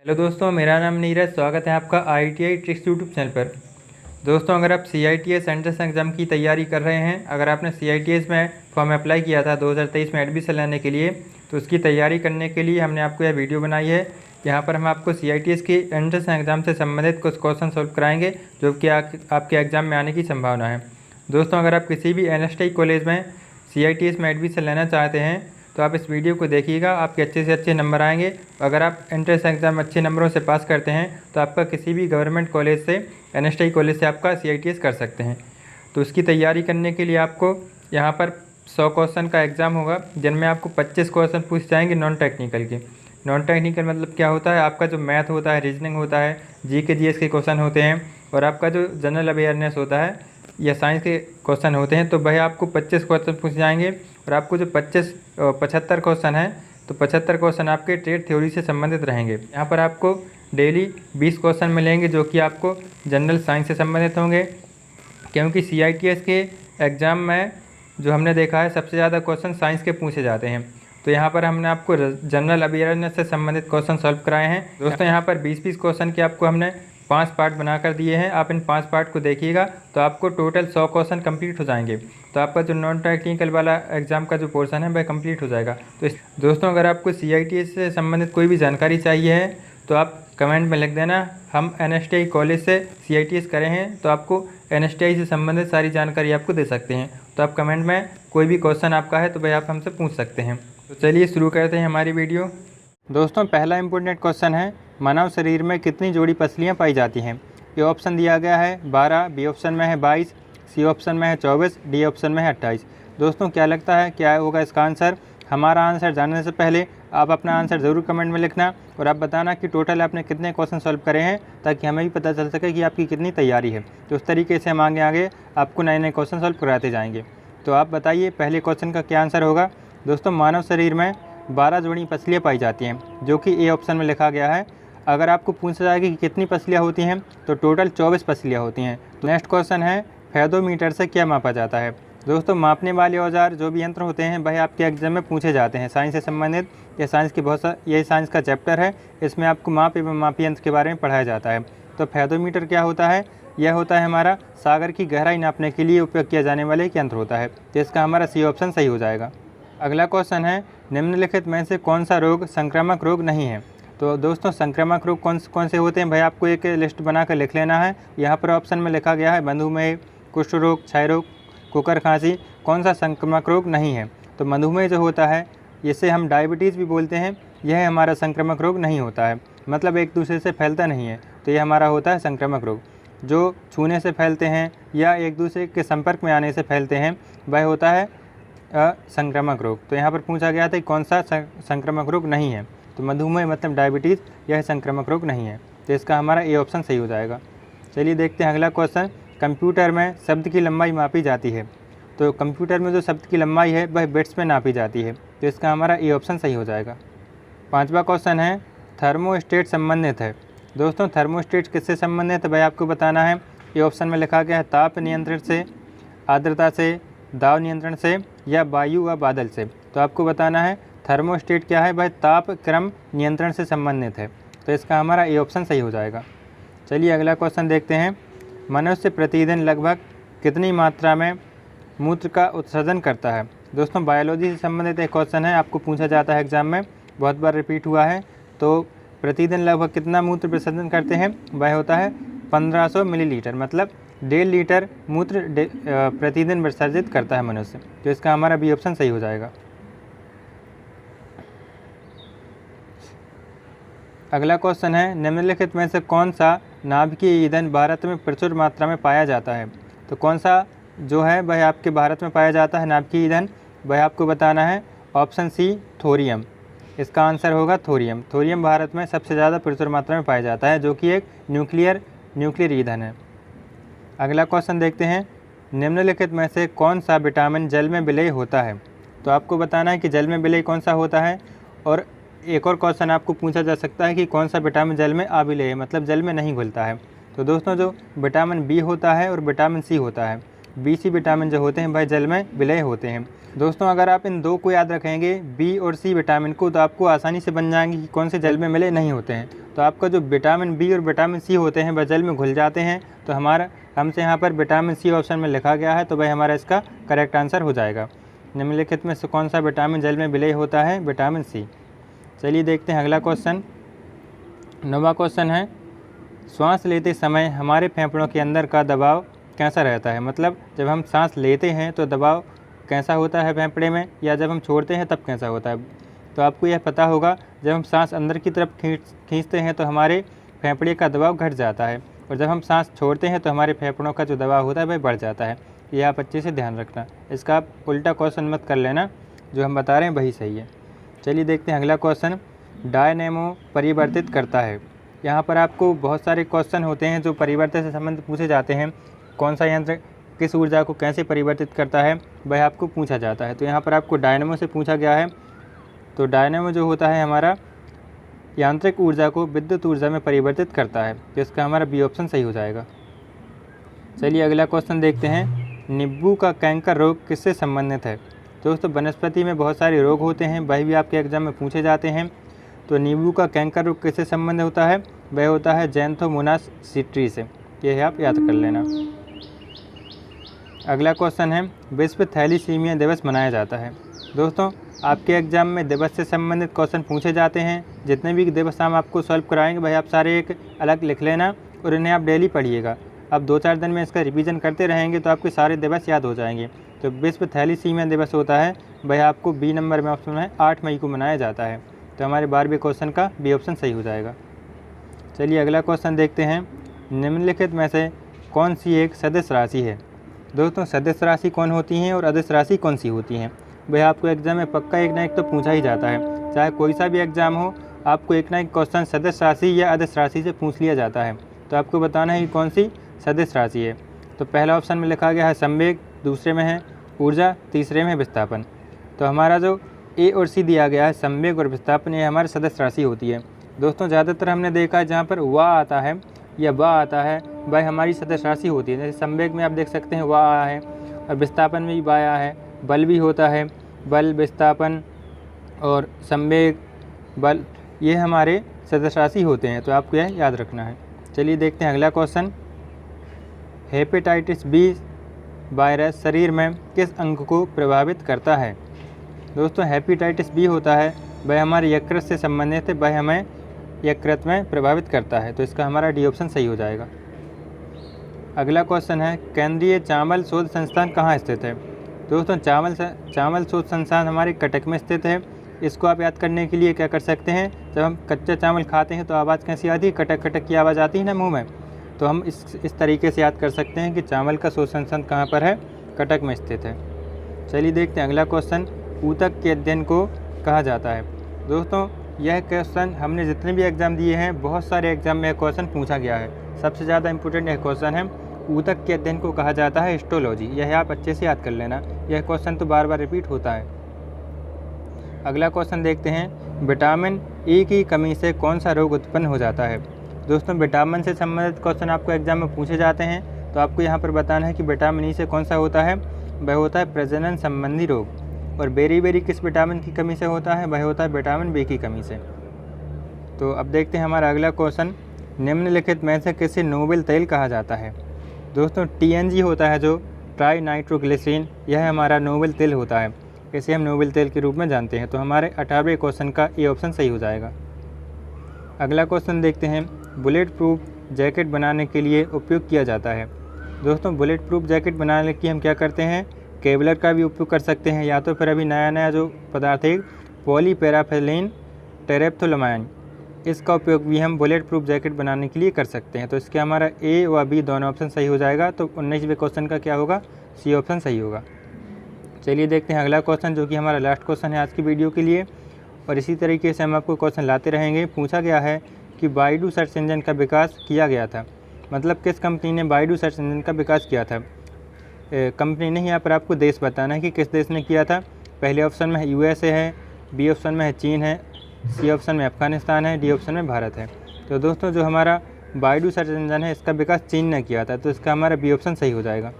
Hello दोस्तों, मेरा नाम नीरज। स्वागत है आपका IITI ट्रिक्स यूट्यूब चैनल पर। दोस्तों, अगर आप CITS एंट्रेंस एग्ज़ाम की तैयारी कर रहे हैं, अगर आपने CITS में फॉर्म अप्लाई किया था 2023 में एडमिशन लेने के लिए, तो उसकी तैयारी करने के लिए हमने आपको यह वीडियो बनाई है। यहाँ पर हम आपको CITS की एंट्रेंस एग्ज़ाम से संबंधित कुछ क्वेश्चन सॉल्व कराएंगे जो कि आपके एग्ज़ाम में आने की संभावना है। दोस्तों, अगर आप किसी भी NSTI कॉलेज में CITS में एडमिशन लेना चाहते हैं तो आप इस वीडियो को देखिएगा, आपके अच्छे से अच्छे नंबर आएंगे। अगर आप एंट्रेंस एग्ज़ाम अच्छे नंबरों से पास करते हैं तो आपका किसी भी गवर्नमेंट कॉलेज से, NSTI कॉलेज से आपका CITS कर सकते हैं। तो उसकी तैयारी करने के लिए आपको यहाँ पर 100 क्वेश्चन का एग्ज़ाम होगा, जिनमें आपको 25 क्वेश्चन पूछ जाएंगे नॉन टेक्निकल के। नॉन टेक्निकल मतलब क्या होता है? आपका जो मैथ होता है, रीजनिंग होता है, GK GS के क्वेश्चन होते हैं, और आपका जो जनरल अवेयरनेस होता है या साइंस के क्वेश्चन होते हैं। तो भाई आपको 25 क्वेश्चन पूछ जाएंगे, और आपको जो 75 क्वेश्चन हैं, तो 75 क्वेश्चन आपके ट्रेड थ्योरी से संबंधित रहेंगे। यहाँ पर आपको डेली 20 क्वेश्चन मिलेंगे जो कि आपको जनरल साइंस से संबंधित होंगे, क्योंकि CITS के एग्ज़ाम में जो हमने देखा है सबसे ज़्यादा क्वेश्चन साइंस के पूछे जाते हैं। तो यहाँ पर हमने आपको जनरल अवेयरनेस से संबंधित क्वेश्चन सॉल्व कराए हैं। दोस्तों, यहाँ पर 20-20 क्वेश्चन के आपको हमने 5 पार्ट बनाकर दिए हैं। आप इन 5 पार्ट को देखिएगा तो आपको टोटल 100 क्वेश्चन कंप्लीट हो जाएंगे। तो आपका जो नॉन टेक्निकल वाला एग्ज़ाम का जो पोर्शन है वह कंप्लीट हो जाएगा। तो दोस्तों, अगर आपको CITS से संबंधित कोई भी जानकारी चाहिए है तो आप कमेंट में लिख देना। हम NSTI कॉलेज से CITS करे हैं तो आपको NSTI से संबंधित सारी जानकारी आपको दे सकते हैं। तो आप कमेंट में कोई भी क्वेश्चन आपका है तो भाई आप हमसे पूछ सकते हैं। तो चलिए शुरू करते हैं हमारी वीडियो। दोस्तों, पहला इंपॉर्टेंट क्वेश्चन है, मानव शरीर में कितनी जोड़ी पसलियाँ पाई जाती हैं? ए ऑप्शन दिया गया है 12, बी ऑप्शन में है 22, सी ऑप्शन में है 24, डी ऑप्शन में है 28। दोस्तों, क्या लगता है क्या होगा इसका आंसर? हमारा आंसर जानने से पहले आप अपना आंसर ज़रूर कमेंट में लिखना, और आप बताना कि टोटल आपने कितने क्वेश्चन सॉल्व करे हैं, ताकि हमें भी पता चल सके कि आपकी कितनी तैयारी है। तो उस तरीके से हम आगे आपको नए नए क्वेश्चन सॉल्व कराते जाएंगे। तो आप बताइए पहले क्वेश्चन का क्या आंसर होगा। दोस्तों, मानव शरीर में 12 जोड़ी पसलियाँ पाई जाती हैं, जो कि ए ऑप्शन में लिखा गया है। अगर आपको पूछा जाएगा कि कितनी पसलियाँ होती हैं, तो टोटल 24 पसलियाँ होती हैं। तो नेक्स्ट क्वेश्चन है, फेदोमीटर से क्या मापा जाता है? दोस्तों, मापने वाले औजार जो भी यंत्र होते हैं वह आपके एग्जाम में पूछे जाते हैं साइंस से संबंधित। यह साइंस की यही साइंस का चैप्टर है, इसमें आपको माप एवं मापी यंत्र के बारे में पढ़ाया जाता है। तो फेदोमीटर क्या होता है? यह होता है हमारा सागर की गहराई नापने के लिए उपयोग किया जाने वाला एक यंत्र होता है। तो इसका हमारा सी ऑप्शन सही हो जाएगा। अगला क्वेश्चन है, निम्नलिखित में से कौन सा रोग संक्रामक रोग नहीं है? तो दोस्तों, संक्रामक रोग कौन से होते हैं भाई? आपको एक लिस्ट बनाकर लिख लेना है। यहाँ पर ऑप्शन में लिखा गया है मधुमेह, कुष्ठ रोग, क्षय रोग, कुकर खांसी। कौन सा संक्रामक रोग नहीं है? तो मधुमेह जो होता है, इसे हम डायबिटीज़ भी बोलते हैं, यह हमारा संक्रामक रोग नहीं होता है, मतलब एक दूसरे से फैलता नहीं है। तो यह हमारा होता है संक्रामक रोग। जो छूने से फैलते हैं या एक दूसरे के संपर्क में आने से फैलते हैं, वह होता है संक्रामक रोग। तो यहाँ पर पूछा गया था कि कौन सा संक्रामक रोग नहीं है, तो मधुमेह मतलब डायबिटीज़, यह संक्रामक रोग नहीं है। तो इसका हमारा ए ऑप्शन सही हो जाएगा। चलिए देखते हैं अगला क्वेश्चन। कंप्यूटर में शब्द की लंबाई मापी जाती है, तो कंप्यूटर में जो शब्द की लंबाई है वह बिट्स में नापी जाती है। तो इसका हमारा ए ऑप्शन सही हो जाएगा। पांचवा क्वेश्चन है, थर्मोस्टेट संबंधित है। दोस्तों, थर्मोस्टेट किससे संबंधित है भाई आपको बताना है। ए ऑप्शन में लिखा गया है ताप नियंत्रण से, आर्द्रता से, दाब नियंत्रण से, या वायु व बादल से। तो आपको बताना है थर्मोस्टेट क्या है भाई? ताप क्रम नियंत्रण से संबंधित है। तो इसका हमारा ए ऑप्शन सही हो जाएगा। चलिए अगला क्वेश्चन देखते हैं। मनुष्य प्रतिदिन लगभग कितनी मात्रा में मूत्र का उत्सर्जन करता है? दोस्तों, बायोलॉजी से संबंधित एक क्वेश्चन है, आपको पूछा जाता है एग्जाम में, बहुत बार रिपीट हुआ है। तो प्रतिदिन लगभग कितना मूत्र विसर्जन करते हैं? वह होता है 1500 मिलीलीटर, मतलब 1.5 लीटर मूत्र प्रतिदिन विसर्जित करता है मनुष्य। तो इसका हमारा बी ऑप्शन सही हो जाएगा। अगला क्वेश्चन है, निम्नलिखित में से कौन सा नाभिकीय ईंधन भारत में प्रचुर मात्रा में पाया जाता है? तो कौन सा जो है वह आपके भारत में पाया जाता है नाभिकीय ईंधन, वह आपको बताना है। Option C, thorium. इसका आंसर होगा थोरियम। थोरियम भारत में सबसे ज़्यादा प्रचुर मात्रा में पाया जाता है, जो कि एक न्यूक्लियर ईंधन है। अगला क्वेश्चन देखते हैं, निम्नलिखित में से कौन सा विटामिन जल में विलय होता है? तो आपको बताना है कि जल में विलय कौन सा होता है। और एक और क्वेश्चन आपको पूछा जा सकता है कि कौन सा विटामिन जल में अविलेय है, मतलब जल में नहीं घुलता है। तो दोस्तों, जो विटामिन बी होता है और विटामिन सी होता है, बी सी विटामिन जो होते हैं वह जल में विलय होते हैं। दोस्तों अगर आप इन दो को याद रखेंगे बी और सी विटामिन को, तो आपको आसानी से बन जाएंगे कि कौन से जल में मिले नहीं होते हैं। तो आपका जो विटामिन बी और विटामिन सी होते हैं वह जल में घुल जाते हैं। तो हमसे यहाँ पर विटामिन सी ऑप्शन में लिखा गया है, तो वह हमारा इसका करेक्ट आंसर हो जाएगा। निम्नलिखित में से कौन सा विटामिन जल में विलय होता है? Vitamin C. चलिए देखते हैं अगला क्वेश्चन। 9वां क्वेश्चन है, श्वास लेते समय हमारे फेफड़ों के अंदर का दबाव कैसा रहता है? मतलब जब हम सांस लेते हैं तो दबाव कैसा होता है फेफड़े में, या जब हम छोड़ते हैं तब कैसा होता है? तो आपको यह पता होगा, जब हम सांस अंदर की तरफ खींचते हैं तो हमारे फेफड़े का दबाव घट जाता है, और जब हम सांस छोड़ते हैं तो हमारे फेफड़ों का जो दबाव होता है वह बढ़ जाता है। ये आप अच्छे से ध्यान रखना, इसका आप उल्टा क्वेश्चन मत कर लेना, जो हम बता रहे हैं वही सही है। चलिए देखते हैं अगला क्वेश्चन। डायनेमो परिवर्तित करता है। यहाँ पर आपको बहुत सारे क्वेश्चन होते हैं जो परिवर्तन से संबंधित पूछे जाते हैं। कौन सा यंत्र किस ऊर्जा को कैसे परिवर्तित करता है वह आपको पूछा जाता है। तो यहाँ पर आपको डायनेमो से पूछा गया है। तो डायनेमो जो होता है हमारा यांत्रिक ऊर्जा को विद्युत ऊर्जा में परिवर्तित करता है, तो इसका हमारा बी ऑप्शन सही हो जाएगा। चलिए अगला क्वेश्चन देखते हैं। नींबू का कैंकर रोग किससे संबंधित है? दोस्तों वनस्पति में बहुत सारे रोग होते हैं, वह भी आपके एग्जाम में पूछे जाते हैं। तो नींबू का कैंकर रोग किससे संबंध होता है? वह होता है ज़ैंथोमोनास सिट्री से। यह आप याद कर लेना। अगला क्वेश्चन है, विश्व थैलीसीमिया दिवस मनाया जाता है। दोस्तों आपके एग्जाम में दिवस से संबंधित क्वेश्चन पूछे जाते हैं। जितने भी दिवस हम आपको सॉल्व कराएंगे वह आप सारे एक अलग लिख लेना, और इन्हें आप डेली पढ़िएगा। अब 2-4 दिन में इसका रिवीजन करते रहेंगे तो आपके सारे दिवस याद हो जाएंगे। तो विश्व थैलीसीमिया दिवस होता है वह आपको बी नंबर में ऑप्शन है 8 मई को मनाया जाता है। तो हमारे 12वें क्वेश्चन का बी ऑप्शन सही हो जाएगा। चलिए अगला क्वेश्चन देखते हैं। निम्नलिखित में से कौन सी एक सदिश राशि है? दोस्तों सदिश राशि कौन होती हैं और अदिश राशि कौन सी होती हैं, वह आपको एग्जाम में पक्का एक ना एक तो पूछा ही जाता है। चाहे कोई सा भी एग्जाम हो, आपको एक ना एक क्वेश्चन सदिश राशि या अदिश राशि से पूछ लिया जाता है। तो आपको बताना है कि कौन सी सदिश राशि है। तो पहला ऑप्शन में लिखा गया है संवेग, दूसरे में है ऊर्जा, तीसरे में विस्थापन। तो हमारा जो ए और सी दिया गया है संवेग और विस्थापन, ये हमारी सदिश राशि होती है। दोस्तों ज़्यादातर हमने देखा है जहाँ पर वा आता है या बा आता है वह हमारी सदिश राशि होती है। जैसे संवेग में आप देख सकते हैं वा आया है, और विस्थापन में भी बा आया है। बल भी होता है, बल, विस्थापन और संवेग, बल, ये हमारे सदिश राशि होते हैं। तो आपको यह याद रखना है। चलिए देखते हैं अगला क्वेश्चन। हेपेटाइटिस बी वायरस शरीर में किस अंग को प्रभावित करता है? दोस्तों हेपेटाइटिस बी होता है वह हमारे यकृत से संबंधित है, वह हमें यकृत में प्रभावित करता है। तो इसका हमारा डी ऑप्शन सही हो जाएगा। अगला क्वेश्चन है, केंद्रीय चावल शोध संस्थान कहाँ स्थित है? दोस्तों चावल शोध संस्थान हमारे कटक में स्थित है। इसको आप याद करने के लिए क्या कर सकते हैं, जब हम कच्चा चावल खाते हैं तो आवाज़ कैसी आती है? कटक कटक की आवाज़ आती है ना मुंह में। तो हम इस तरीके से याद कर सकते हैं कि चावल का शोध संस्थान कहाँ पर है? कटक में स्थित है। चलिए देखते हैं अगला क्वेश्चन। ऊतक के अध्ययन को कहा जाता है? दोस्तों यह क्वेश्चन हमने जितने भी एग्ज़ाम दिए हैं, बहुत सारे एग्जाम में यह क्वेश्चन पूछा गया है। सबसे ज़्यादा इंपॉर्टेंट यह क्वेश्चन है। ऊतक के अध्ययन को कहा जाता है हिस्टोलॉजी। यह आप अच्छे से याद कर लेना, यह क्वेश्चन तो बार बार रिपीट होता है। अगला क्वेश्चन देखते हैं। विटामिन ए की कमी से कौन सा रोग उत्पन्न हो जाता है? दोस्तों विटामिन से संबंधित क्वेश्चन आपको एग्जाम में पूछे जाते हैं। तो आपको यहाँ पर बताना है कि विटामिन ई से कौन सा होता है? वह होता है प्रजनन संबंधी रोग। और बेरी किस विटामिन की कमी से होता है? वह होता है विटामिन बी की कमी से। तो अब देखते हैं हमारा अगला क्वेश्चन। निम्नलिखित में से किसे नोबेल तेल कहा जाता है? दोस्तों TNG होता है जो ट्राई नाइट्रोग्लिसरीन, यह हमारा नोबेल तेल होता है। इसे हम नोबेल तेल के रूप में जानते हैं। तो हमारे 18वें क्वेश्चन का ए ऑप्शन सही हो जाएगा। अगला क्वेश्चन देखते हैं। बुलेट प्रूफ जैकेट बनाने के लिए उपयोग किया जाता है? दोस्तों बुलेट प्रूफ जैकेट बनाने के हम क्या करते हैं? केवलर का भी उपयोग कर सकते हैं, या तो फिर अभी नया जो पदार्थ है पॉलीपैराफिलीन टेरेप्थोलामाइन, इसका उपयोग भी हम बुलेट प्रूफ जैकेट बनाने के लिए कर सकते हैं। तो इसके हमारा ए व बी दोनों ऑप्शन सही हो जाएगा। तो 19वें क्वेश्चन का क्या होगा? सी ऑप्शन सही होगा। चलिए देखते हैं अगला क्वेश्चन, जो कि हमारा लास्ट क्वेश्चन है आज की वीडियो के लिए। और इसी तरीके से हम आपको क्वेश्चन लाते रहेंगे। पूछा गया है कि बाइडू सर्च इंजन का विकास किया गया था, मतलब किस कंपनी ने बाइडू सर्च इंजन का विकास किया था? कंपनी नहीं, यहाँ पर आपको देश बताना है कि किस देश ने किया था। पहले ऑप्शन में USA है, बी ऑप्शन में है चीन है, सी ऑप्शन में अफगानिस्तान है, डी ऑप्शन में भारत है। तो दोस्तों जो हमारा बाइडू सर्च इंजन है इसका विकास चीन ने किया था। तो इसका हमारा बी ऑप्शन सही हो जाएगा।